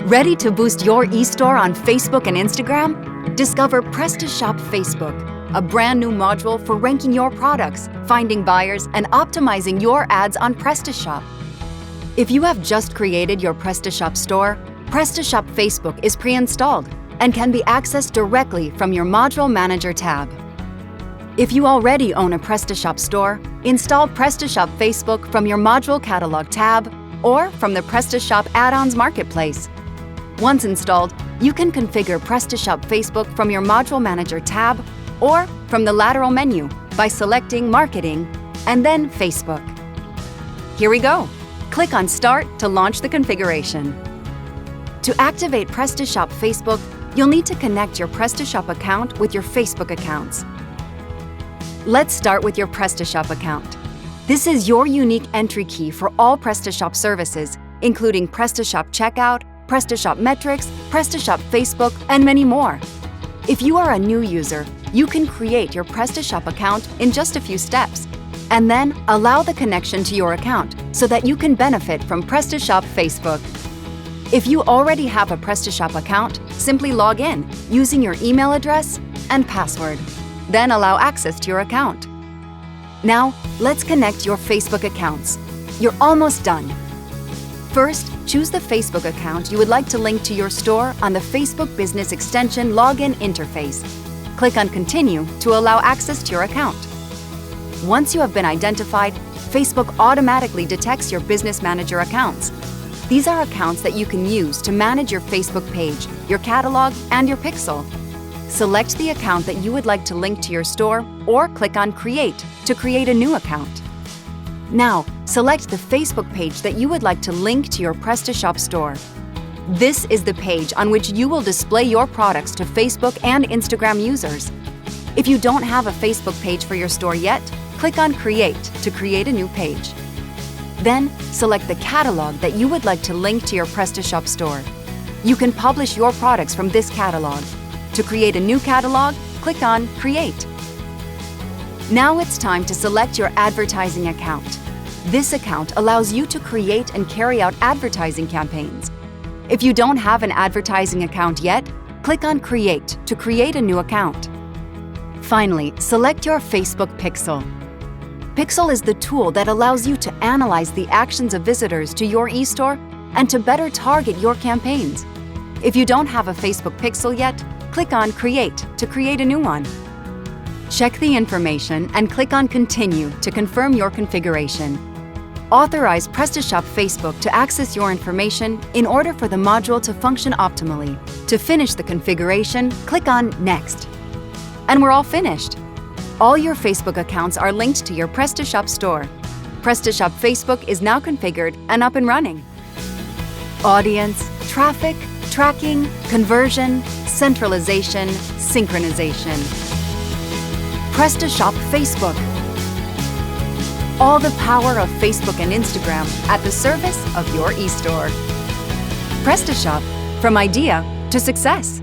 Ready to boost your e-store on Facebook and Instagram? Discover PrestaShop Facebook, a brand new module for ranking your products, finding buyers, and optimizing your ads on PrestaShop. If you have just created your PrestaShop store, PrestaShop Facebook is pre-installed and can be accessed directly from your Module Manager tab. If you already own a PrestaShop store, install PrestaShop Facebook from your Module Catalog tab or from the PrestaShop Add-ons Marketplace. Once installed, you can configure PrestaShop Facebook from your Module Manager tab or from the lateral menu by selecting Marketing and then Facebook. Here we go. Click on Start to launch the configuration. To activate PrestaShop Facebook, you'll need to connect your PrestaShop account with your Facebook accounts. Let's start with your PrestaShop account. This is your unique entry key for all PrestaShop services, including PrestaShop Checkout, PrestaShop Metrics, PrestaShop Facebook, and many more. If you are a new user, you can create your PrestaShop account in just a few steps, and then allow the connection to your account so that you can benefit from PrestaShop Facebook. If you already have a PrestaShop account, simply log in using your email address and password, then allow access to your account. Now, let's connect your Facebook accounts. You're almost done. First, choose the Facebook account you would like to link to your store on the Facebook Business Extension login interface. Click on Continue to allow access to your account. Once you have been identified, Facebook automatically detects your Business Manager accounts. These are accounts that you can use to manage your Facebook page, your catalog, and your pixel. Select the account that you would like to link to your store or click on Create to create a new account. Now, select the Facebook page that you would like to link to your PrestaShop store. This is the page on which you will display your products to Facebook and Instagram users. If you don't have a Facebook page for your store yet, click on Create to create a new page. Then, select the catalog that you would like to link to your PrestaShop store. You can publish your products from this catalog. To create a new catalog, click on Create. Now it's time to select your advertising account. This account allows you to create and carry out advertising campaigns. If you don't have an advertising account yet, click on Create to create a new account. Finally, select your Facebook Pixel. Pixel is the tool that allows you to analyze the actions of visitors to your e-store and to better target your campaigns. If you don't have a Facebook Pixel yet, click on Create to create a new one. Check the information and click on Continue to confirm your configuration. Authorize PrestaShop Facebook to access your information in order for the module to function optimally. To finish the configuration, click on Next. And we're all finished. All your Facebook accounts are linked to your PrestaShop store. PrestaShop Facebook is now configured and up and running. Audience, traffic, tracking, conversion, centralization, synchronization. PrestaShop Facebook. All the power of Facebook and Instagram at the service of your e-store. PrestaShop, from idea to success.